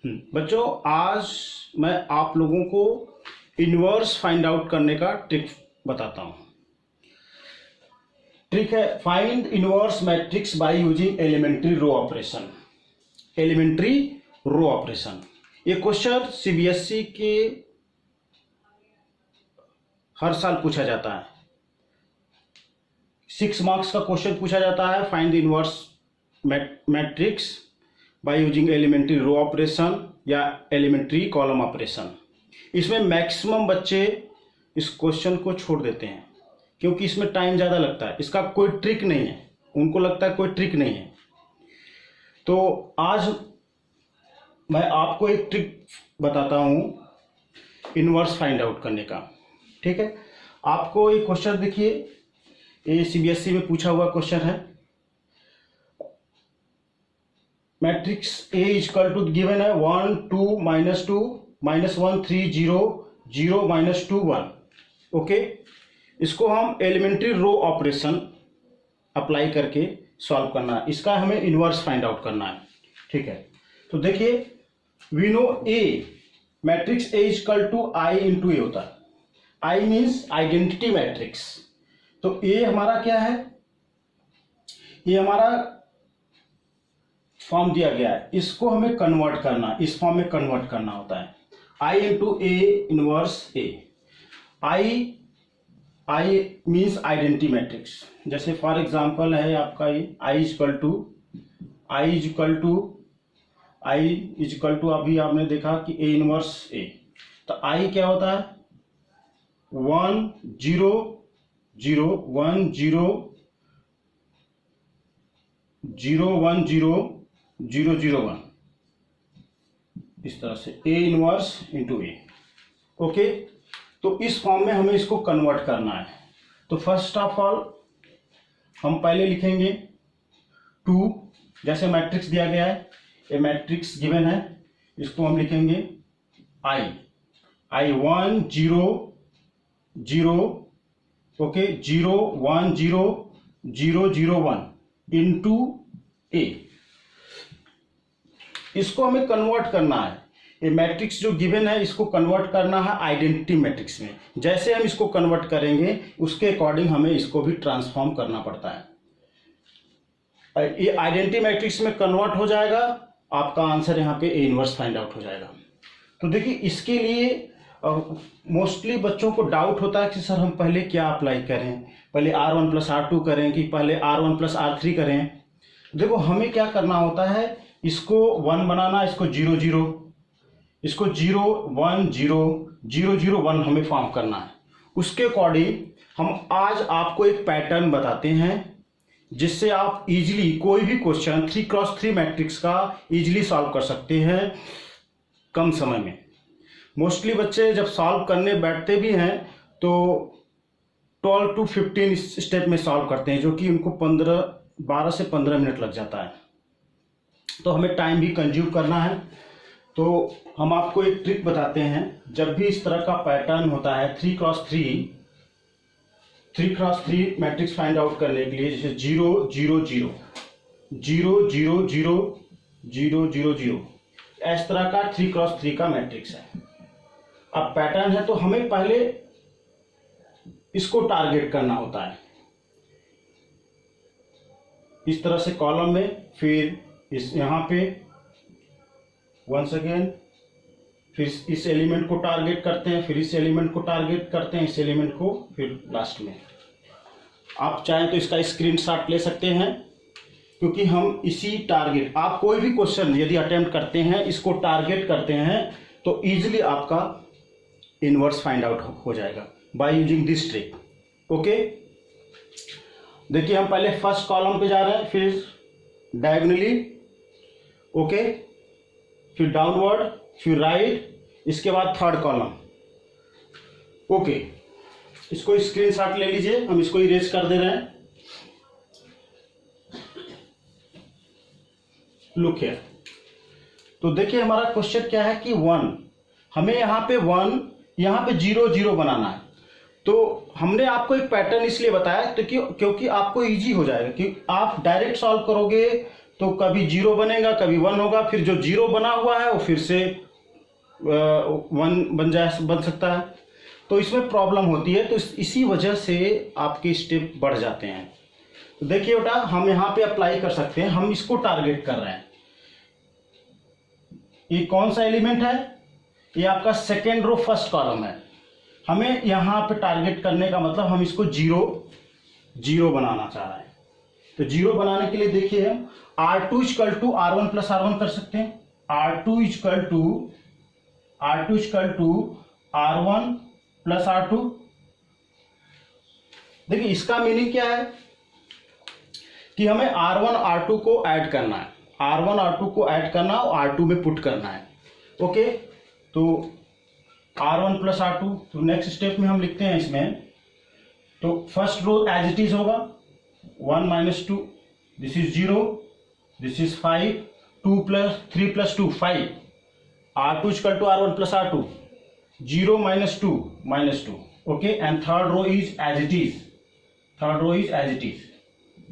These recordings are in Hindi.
बच्चों, आज मैं आप लोगों को इन्वर्स फाइंड आउट करने का ट्रिक बताता हूं। ट्रिक है find inverse matrix by using elementary row operation. Elementary row operation ये क्वेश्चन सीबीएसई के हर साल पूछा जाता है। 6 मार्क्स का क्वेश्चन पूछा जाता है, find the inverse matrix by using elementary row operation या एलिमेंट्री कॉलम ऑपरेशन। इसमें मैक्सिमम बच्चे इस क्वेश्चन को छोड़ देते हैं क्योंकि इसमें टाइम ज़्यादा लगता है। इसका कोई ट्रिक नहीं है, उनको लगता है कोई ट्रिक नहीं है। तो आज मैं आपको एक ट्रिक बताता हूँ इन्वर्स फाइंड आउट करने का। ठीक है, आपको एक क्वेश्चन देखिए, ये सीबीएसई में पूछा हुआ क्वेश्चन है। Matrix A equal to given है 1 2 -2 -1 3 0 0 -2 1। ओके, इसको हम एलिमेंट्री रो ऑपरेशन अप्लाई करके सॉल्व करना है। इसका हमें इन्वर्स फाइंड आउट करना है। ठीक है, तो देखिए we know A matrix A equal to I into A होता है। I means identity matrix. तो ए हमारा क्या है, ये हमारा फॉर्म दिया गया है, इसको हमें कन्वर्ट करना, इस फॉर्म में कन्वर्ट करना होता है। I into A inverse A. I means identity matrix. जैसे फॉर एग्जांपल है आपका ये आई इक्वल टू अभी आपने देखा कि ए इनवर्स ए। तो आई क्या होता है 1 0 0 1 0 0 1 0 0 0 1, इस तरह से A inverse into A. Okay, तो इस फॉर्म में हमें इसको कन्वर्ट करना है। तो फर्स्ट ऑफ ऑल हम पहले लिखेंगे 2, जैसे मैट्रिक्स दिया गया है, ये मैट्रिक्स गिवन है, इसको हम लिखेंगे आई 1 0 0 ओके 0 1 0 0 0 1 इंटू ए। इसको हमें कन्वर्ट करना है। ये मैट्रिक्स जो गिवन है इसको कन्वर्ट करना है आइडेंटिटी मैट्रिक्स में। जैसे हम इसको कन्वर्ट करेंगे उसके अकॉर्डिंग हमें इसको भी ट्रांसफॉर्म करना पड़ता है। ये आइडेंटिटी मैट्रिक्स में कन्वर्ट हो जाएगा, आपका आंसर यहाँ पे ए इनवर्स फाइंड आउट हो जाएगा। तो देखिए इसके लिए मोस्टली बच्चों को डाउट होता है कि सर हम पहले क्या अप्लाई करें, पहले R1 + R2 करें कि पहले R1 + R3 करें। देखो हमें क्या करना होता है, इसको 1 बनाना, इसको 0 0, इसको 0 1 0 0 0 1 हमें फॉर्म करना है। उसके अकॉर्डिंग हम आज आपको एक पैटर्न बताते हैं जिससे आप इजीली कोई भी क्वेश्चन 3x3 मैट्रिक्स का इजीली सॉल्व कर सकते हैं कम समय में। मोस्टली बच्चे जब सॉल्व करने बैठते भी हैं तो 12 to 15 स्टेप में सॉल्व करते हैं, जो कि उनको 12 से 15 मिनट लग जाता है। तो हमें टाइम भी कंज्यूम करना है। तो हम आपको एक ट्रिक बताते हैं। जब भी इस तरह का पैटर्न होता है 3x3 मैट्रिक्स फाइंड आउट करने के लिए, जैसे 0 0 0 0 0 0 0 0 0, इस तरह का 3x3 का मैट्रिक्स है। अब पैटर्न है तो हमें पहले इसको टारगेट करना होता है इस तरह से कॉलम में, फिर इस यहाँ पे वंस अगेन, फिर इस एलिमेंट को टारगेट करते हैं, फिर इस एलिमेंट को टारगेट करते हैं, इस एलिमेंट को, फिर लास्ट में। आप चाहें तो इसका स्क्रीनशॉट ले सकते हैं क्योंकि हम इसी टारगेट, आप कोई भी क्वेश्चन यदि अटेम्प्ट करते हैं इसको टारगेट करते हैं तो इजीली आपका इनवर्स फाइंड आउट हो जाएगा by using this trick. Okay, देखिए हम पहले फर्स्ट कॉलम पे जा रहे हैं, फिर डायगोनली, ओके, फिर डाउनवर्ड, फिर राइट, इसके बाद थर्ड कॉलम। ओके, इसको स्क्रीनशॉट ले लीजिए, हम इसको इरेज कर दे रहे हैं। लुक हियर, तो देखिए हमारा क्वेश्चन क्या है कि 1, हमें यहाँ पे 1, यहाँ पे 0 0 बनाना है। तो हमने आपको एक पैटर्न इसलिए बताया तो क्योंकि आपको इजी हो जाएगा कि आप डायरेक्ट सॉल्व करोगे तो कभी 0 बनेगा, कभी 1 होगा, फिर जो 0 बना हुआ है वो फिर से 1 बन सकता है। तो इसमें प्रॉब्लम होती है, तो इसी वजह से आपके स्टेप बढ़ जाते हैं। तो देखिए बेटा, हम यहाँ पे अप्लाई कर सकते हैं, हम इसको टारगेट कर रहे हैं। ये कौन सा एलिमेंट है? ये आपका सेकेंड रो फर्स्ट कॉलम है। हमें यहाँ पे टारगेट करने का मतलब हम इसको 0 बनाना चाह रहे हैं। तो 0 बनाने के लिए देखिए हम R2 equal to R1 plus R1 कर सकते हैं। R2 equal to R1 plus R2। देखिए इसका मीनिंग क्या है कि हमें R1 R2 को ऐड करना है, R1 R2 को ऐड करना और R2 में पुट करना है। ओके, तो R1 प्लस R2। तो नेक्स्ट स्टेप में हम लिखते हैं इसमें, तो first row as it is होगा 1 minus 2, this is 0, this is 5, 2 plus 3 plus 2 5, R2 equal to R1 plus R2, 0 minus 2 minus 2। Okay, and third row is as it is,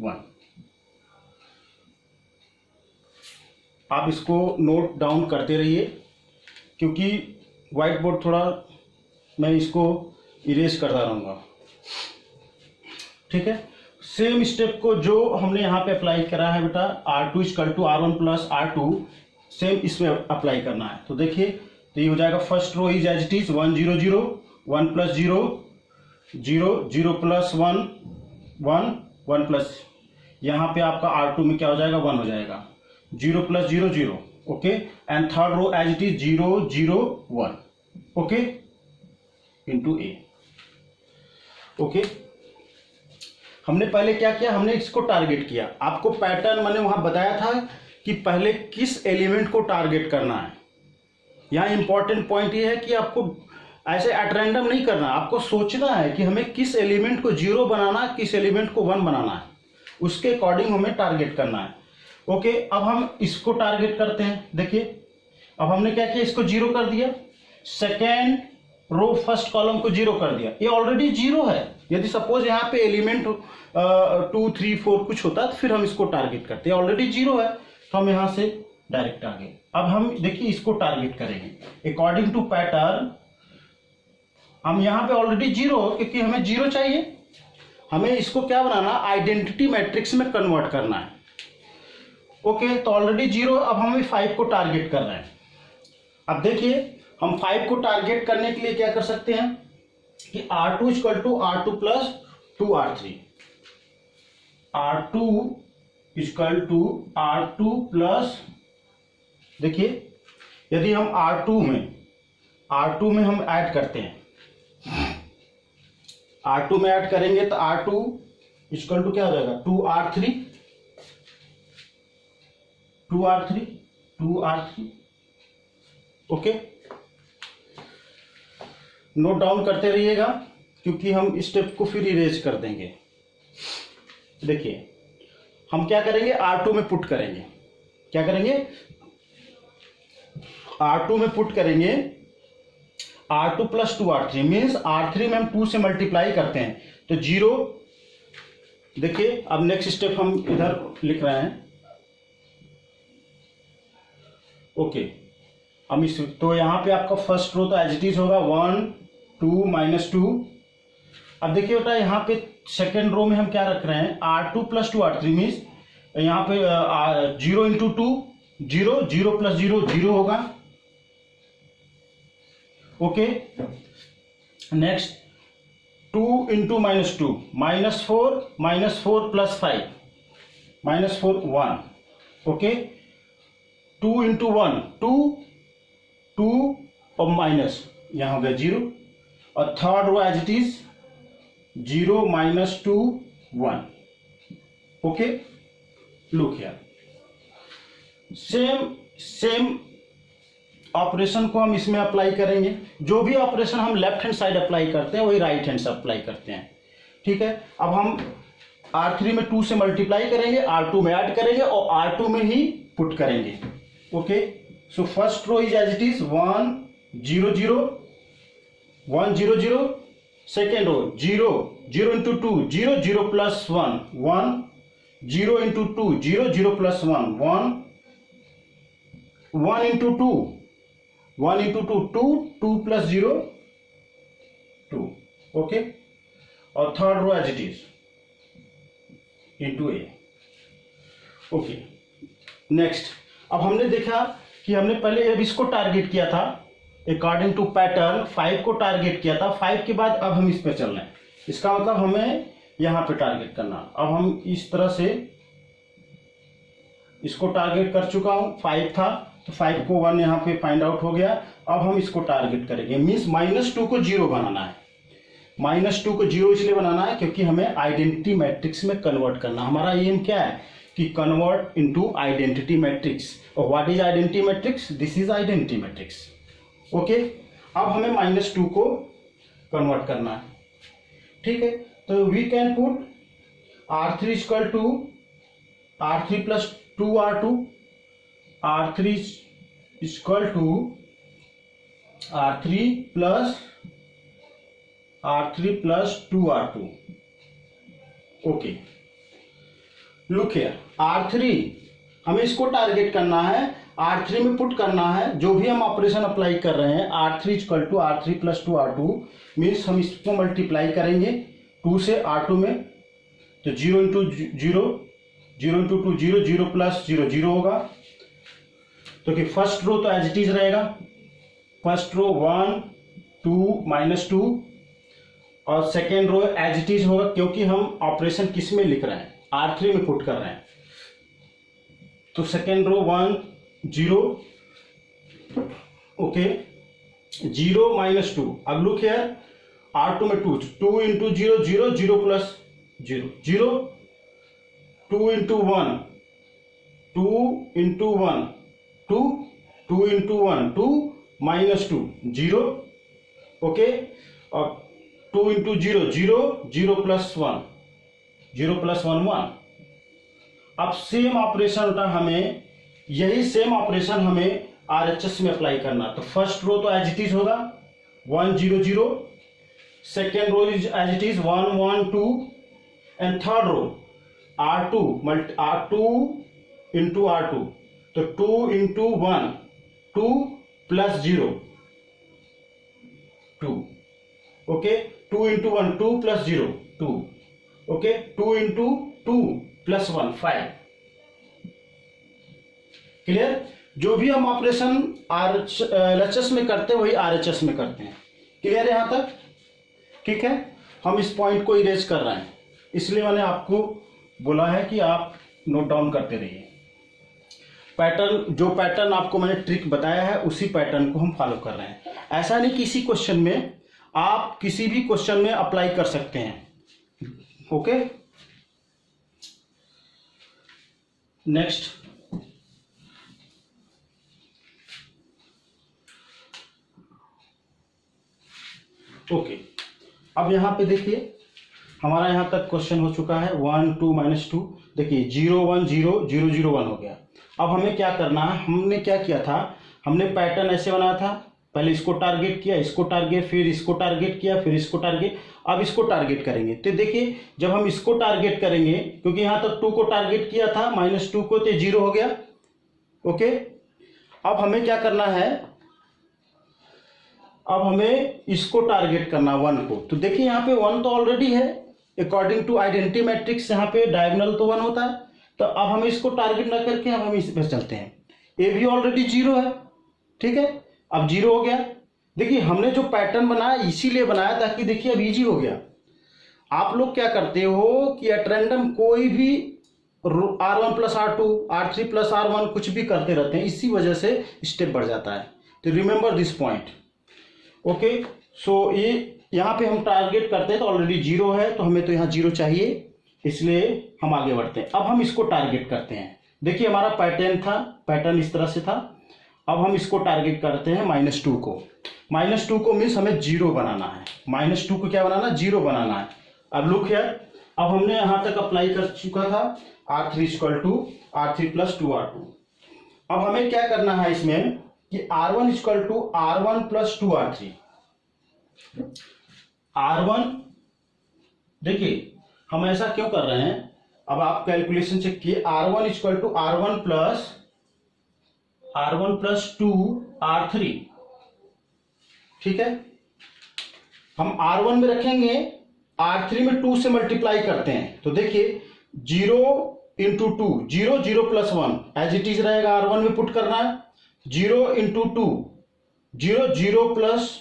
1। आप इसको नोट डाउन करते रहिए, क्योंकि व्हाइट बोर्ड थोड़ा मैं इसको इरेज करता रहूँगा। ठीक है, सेम स्टेप को जो हमने यहाँ पे अप्लाई करा है बेटा, R2 equal to R1 plus R2, same इसमें अप्लाई करना है। तो देखिए, तो ये हो जाएगा first row is as it is 1 0 0, 1 plus 0 0, 0 plus 1 1, 1 plus, यहाँ पे आपका R2 में क्या हो जाएगा, 1 हो जाएगा, 0 plus 0 0। Okay, and third row as it is 0 0 1। Okay, into A. Okay, हमने पहले क्या किया, हमने इसको टारगेट किया। आपको पैटर्न मैंने वहां बताया था कि पहले किस एलिमेंट को टारगेट करना है। यहाँ इंपॉर्टेंट पॉइंट ये है कि आपको ऐसे एट रैंडम नहीं करना, आपको सोचना है कि हमें किस एलिमेंट को 0 बनाना, किस एलिमेंट को 1 बनाना है, उसके अकॉर्डिंग हमें टारगेट करना है। ओके, अब हम इसको टारगेट करते हैं। देखिए, अब हमने क्या किया, इसको 0 कर दिया, सेकेंड रो फर्स्ट कॉलम को 0 कर दिया, ये ऑलरेडी 0 है। यदि सपोज यहाँ पे एलिमेंट 2 3 4 कुछ होता तो फिर हम इसको टारगेट करते हैं, ऑलरेडी 0 है, तो हम यहाँ से डायरेक्ट आगे। अब हम देखिए इसको टारगेट करेंगे अकॉर्डिंग टू पैटर्न। हम यहाँ पे ऑलरेडी 0, क्योंकि हमें 0 चाहिए, हमें इसको क्या बनाना, आइडेंटिटी मैट्रिक्स में कन्वर्ट करना है। ओके, तो ऑलरेडी 0, अब हम 5 को टारगेट कर रहे हैं। अब देखिए, हम 5 को टारगेट करने के लिए क्या कर सकते हैं कि R2 equal to R2 plus 2R3, R2 equal to R2 plus, देखिए यदि हम R2 में हम ऐड करते हैं, R2 में ऐड करेंगे तो R2 इक्वल टू क्या हो जाएगा, 2R3। ओके, नोट डाउन करते रहिएगा, क्योंकि हम इस स्टेप को फिर इरेज कर देंगे। देखिए हम क्या करेंगे, R2 में पुट करेंगे, क्या करेंगे, R2 में पुट करेंगे R2 plus 2R3, means R3 में हम 2 से मल्टीप्लाई करते हैं तो 0। देखिए अब नेक्स्ट स्टेप हम इधर लिख रहे हैं। ओके, हम इस, तो यहाँ पे आपका फर्स्ट रो तो एज इट इज होगा 1 2 माइनस 2। अब देखिए बेटा, यहाँ पे सेकेंड रो में हम क्या रख रहे हैं, R2 प्लस 2R3, मीन्स यहाँ पे 0 इंटू 2 0, 0 प्लस 0 0 होगा। Okay, next 2 into minus 2 minus 4 plus 5 minus 4 1। Okay, 2 into 1 2 और माइनस यहाँ हो गया 0, और third row as it is 0 minus 2 1। Okay, look here, same operation को हम इसमें अप्लाई करेंगे। जो भी ऑपरेशन हम लेफ्ट हैंड साइड अप्लाई करते हैं वही राइट हैंड से अप्लाई करते हैं। ठीक है, अब हम R3 में 2 से मल्टीप्लाई करेंगे, R2 में ऐड करेंगे और R2 में ही पुट करेंगे। Okay, so first row is as it is 1 0 0 1 0 0, second row 0 0 into 2 0 0 plus 1 1 0 into 2 0, 0 plus 1 1, 1 into 2 1 into 2 2, 2 plus 0 2। Okay, और third row as it is into A. Okay, next, अब हमने देखा कि हमने पहले अब इसको टारगेट किया था अकॉर्डिंग टू पैटर्न, 5 को टारगेट किया था। 5 के बाद अब हम इस पे चल रहे हैं, इसका मतलब हमें यहां पे टारगेट करना। अब हम इस तरह से इसको टारगेट कर चुका हूं, 5 था तो 5 को 1 यहां पे फाइंड आउट हो गया। अब हम इसको टारगेट करेंगे, मीन्स -2 को 0 बनाना है। -2 को 0 इसलिए बनाना है क्योंकि हमें आइडेंटिटी मैट्रिक्स में कन्वर्ट करना। हमारा एम क्या है कि कन्वर्ट इनटू आइडेंटिटी मैट्रिक्स। और what is identity matrix? This is identity matrix. Okay, अब हमें -2 को कन्वर्ट करना है, ठीक है। तो we can put R3 equal to R3 plus 2R2, R3 equal to R3 plus 2R2। Okay, look here, R3 हमें इसको टारगेट करना है, R3 में पुट करना है। जो भी हम ऑपरेशन अप्लाई कर रहे हैं, R3 equal to R3 plus 2R2 means हम इसको मल्टीप्लाई करेंगे 2 से R2 में, तो 0 इंटू 0, 0 इंटू 2 0, 0 प्लस 0 0 होगा। तो कि फर्स्ट रो तो एज इट इज रहेगा, फर्स्ट रो 1 2 -2, और second row as it is होगा क्योंकि हम ऑपरेशन किस में लिख रहे हैं, R3 में पुट कर रहे हैं। तो सेकेंड रो 1 0, ओके, 0 -2। अब लुक हियर, R2 में 2 into 0 0, 0 plus 0 0, 2 into 1 2 into 1 2, 2 into 1 2 -2 0, okay, और 2 इंटू 0 0, 0 प्लस 1 0 प्लस 1 1। अब सेम ऑपरेशन होता हमें, यही सेम ऑपरेशन हमें RHS में अप्लाई करना। तो फर्स्ट रो तो एज इट इज होगा 1 0 0, second row is as it is 1 1 2, and third row R2 into R2, तो 2 into 1 2 plus 0 2, okay, 2 into 1 2 plus 0 2, okay, 2 into 2 plus 1 5। Clear? जो भी हम ऑपरेशन LHS में करते हैं वही RHS में करते हैं। क्लियर है यहां तक? ठीक है, हम इस पॉइंट को इरेज कर रहे हैं, इसलिए मैंने आपको बोला है कि आप नोट डाउन करते रहिए। पैटर्न, जो पैटर्न आपको मैंने ट्रिक बताया है उसी पैटर्न को हम फॉलो कर रहे हैं। ऐसा नहीं किसी क्वेश्चन में, आप किसी भी क्वेश्चन में अप्लाई कर सकते हैं। ओके, नेक्स्ट, ओके, अब यहां पे देखिए हमारा यहां तक क्वेश्चन हो चुका है 1 2 -2। देखिए 0 1 0 0 0 1 हो गया। अब हमें क्या करना है, हमने क्या किया था, हमने पैटर्न ऐसे बनाया था, पहले इसको टारगेट किया, इसको टारगेट, फिर इसको टारगेट किया, फिर इसको टारगेट, अब इसको टारगेट करेंगे। तो देखिए जब हम इसको टारगेट करेंगे, क्योंकि यहां तक 2 को टारगेट किया था, -2 को, तो 0 हो गया। ओके, अब हमें क्या करना है, अब हमें इसको टारगेट करना 1 को। तो देखिए यहाँ पे 1 तो ऑलरेडी है, अकॉर्डिंग टू आइडेंटिटी मैट्रिक्स यहाँ पे डायगोनल तो 1 होता है। तो अब हमें इसको टारगेट ना करके हम इस पर चलते हैं, ए भी ऑलरेडी 0 है, ठीक है, अब 0 हो गया। देखिए हमने जो पैटर्न बनाया इसीलिए बनाया ताकि देखिए अब इजी हो गया। आप लोग क्या करते हो कि एट रैंडम कोई भी R1 plus R2 R3 plus R1 कुछ भी करते रहते हैं, इसी वजह से स्टेप बढ़ जाता है। तो रिमेंबर दिस पॉइंट। ओके, सो ये यहाँ पे हम टारगेट करते हैं तो ऑलरेडी 0 है, तो हमें तो यहाँ 0 चाहिए, इसलिए हम आगे बढ़ते हैं। अब हम इसको टारगेट करते हैं। देखिए हमारा पैटर्न था, पैटर्न इस तरह से था। अब हम इसको टारगेट करते हैं -2 को। -2 को मीन्स हमें 0 बनाना है, -2 को क्या बनाना है, 0 बनाना है। अब लुक हियर, अब हमने यहां तक अप्लाई कर चुका था R3 equal to R3 plus 2R2। अब हमें क्या करना है इसमें कि R1 equal to R1 plus 2R3। R1, देखिए हम ऐसा क्यों कर रहे हैं, अब आप कैलकुलेशन चेक किए, R1 equal to R1 plus 2R3, ठीक है। हम R1 में रखेंगे, R3 में 2 से मल्टीप्लाई करते हैं, तो देखिए 0 into 2, 0 0 plus 1 as it is रहेगा, R1 में पुट करना है। 0 इंटू 2, 0 0 प्लस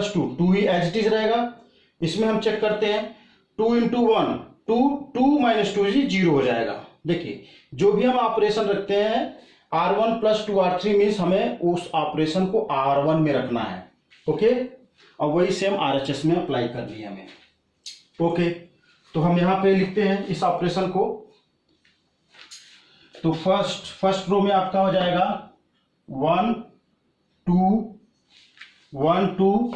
2, 2 ही एज इट इज रहेगा। इसमें हम चेक करते हैं 2 इंटू 1, 2, 2 माइनस 2 0 हो जाएगा। देखिए जो भी हम ऑपरेशन रखते हैं R1 प्लस 2R3 मीन्स हमें उस ऑपरेशन को R1 में रखना है, ओके। और वही सेम RHS में अप्लाई करनी है हमें, ओके। तो हम यहां पे लिखते हैं इस ऑपरेशन को। तो फर्स्ट रो में आपका हो जाएगा 1 2 1 2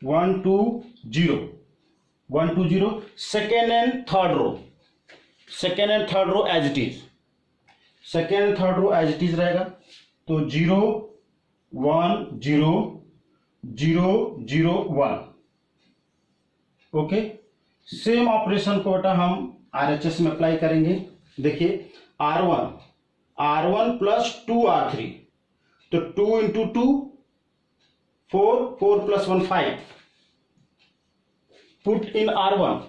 1 2 0 1 2 0। Second and third row as it is, second and third row as it is रहेगा। तो 0 1 0 0 0 1, ओके। सेम ऑपरेशन को बेटा हम RHS में अप्लाई करेंगे। देखिए R1 प्लस 2R3, तो 2 into 2 4, 4 plus 1 5, put in R1,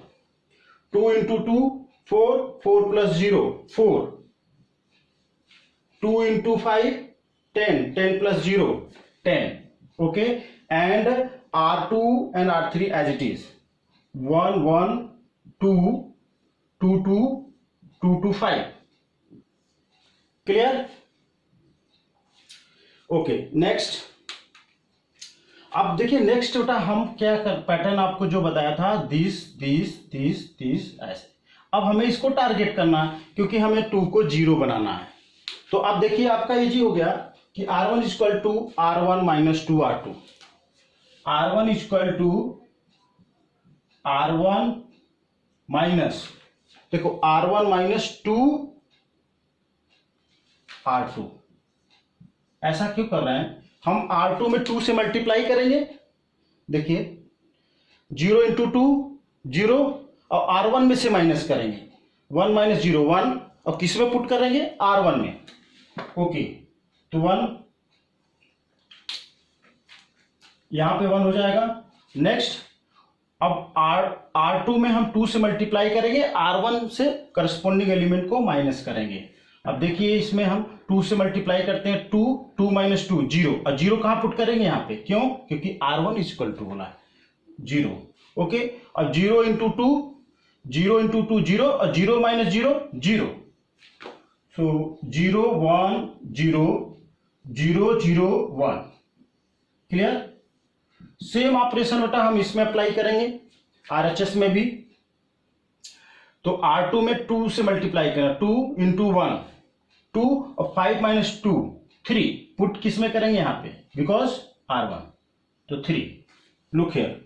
2 into 2 4, 4 plus 0 4, 2 into 5 10, 10 plus 0 10, okay. And R2 and R3 as it is, 1 1 2 2 2 2 2 5, clear, okay. Next, अब देखिए नेक्स्ट बेटा हम क्या कर, पैटर्न आपको जो बताया था दिस ऐसे। अब हमें इसको टारगेट करना है क्योंकि हमें 2 को 0 बनाना है। तो अब देखिए आपका इजी हो गया कि R1 equal to R1 minus 2R2, R1 equal to R1 minus, देखो R1 माइनस 2R2। ऐसा क्यों कर रहे हैं, हम R2 में 2 से मल्टीप्लाई करेंगे। देखिए 0 इंटू 2 0, और R1 में से माइनस करेंगे, 1 माइनस 0 1, और किस में पुट करेंगे, R1 में, ओके। तो 1 यहां पे 1 हो जाएगा। नेक्स्ट, अब R2 में हम 2 से मल्टीप्लाई करेंगे, R1 से करस्पॉन्डिंग एलिमेंट को माइनस करेंगे। अब देखिए इसमें हम 2 से मल्टीप्लाई करते हैं, 2 2 माइनस 2 0, और 0 कहां पुट करेंगे यहाँ पे, क्यों, क्योंकि R1 इक्वल टू होना है 0, ओके। और 0 इंटू 2 0, और 0 माइनस 0 0, सो 0 1 0 0 0 1, क्लियर। सेम ऑपरेशन बेटा हम इसमें अप्लाई करेंगे RHS में भी। तो R2 में 2 से मल्टीप्लाई करना, 2 इंटू 1 2, और 5 माइनस 2 3, पुट किस में करेंगे यहाँ पे, बिकॉज R1, तो 3। लुक हियर,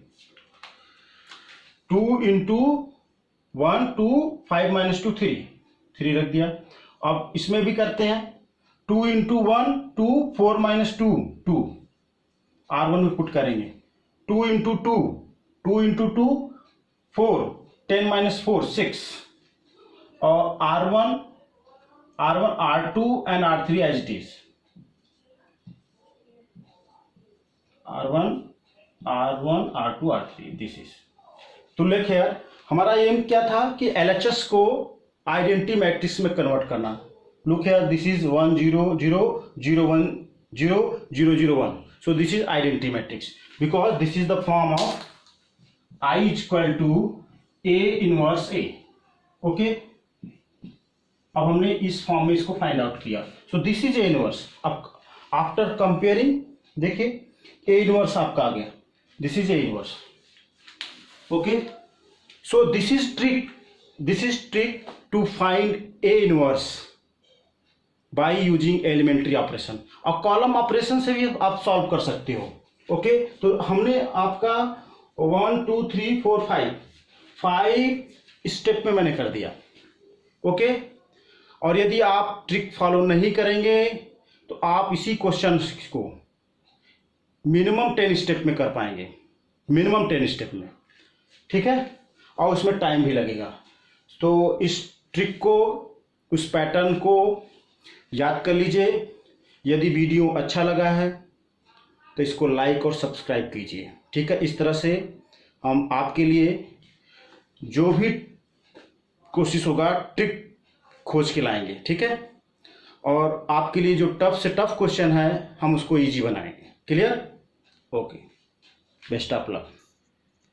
2 इंटू 1 2, 5 माइनस 2 3 रख दिया। अब इसमें भी करते हैं, 2 इंटू 1 2, 4 माइनस 2 2, R1 में पुट करेंगे। 2 इंटू 2 इंटू 2 4, 10 माइनस 4 6, और R1 R2 and R3 as it is, R1 R2 R3 this is. तो लिख यार, हमारा एम क्या था कि LHS को आइडेंटिटी मैट्रिक्स में कन्वर्ट करना। Look here, this is 1 0 0 0 1 0 0 0 1, so this is identity matrix because this is the form of I equal to A inverse A, okay। अब हमने इस फॉर्म में इसको फाइंड आउट किया, so this is A inverse. अब आफ्टर कंपेयरिंग देखिए ए इनवर्स आपका आ गया, this is A inverse, okay. So this is trick to find A inverse by using elementary operation, और कॉलम ऑपरेशन से भी आप सॉल्व कर सकते हो, ओके। तो हमने आपका 1 2 3 4 5 स्टेप में मैंने कर दिया, ओके। और यदि आप ट्रिक फॉलो नहीं करेंगे तो आप इसी क्वेश्चन को मिनिमम 10 स्टेप में कर पाएंगे, मिनिमम 10 स्टेप में, ठीक है। और उसमें टाइम भी लगेगा। तो इस ट्रिक को, उस पैटर्न को याद कर लीजिए। यदि वीडियो अच्छा लगा है तो इसको लाइक और सब्सक्राइब कीजिए, ठीक है। इस तरह से हम आपके लिए जो भी कोशिश होगा ट्रिक खोज के लाएंगे, ठीक है। और आपके लिए जो टफ से टफ क्वेश्चन है हम उसको इजी बनाएंगे। Clear? Okay, best of luck.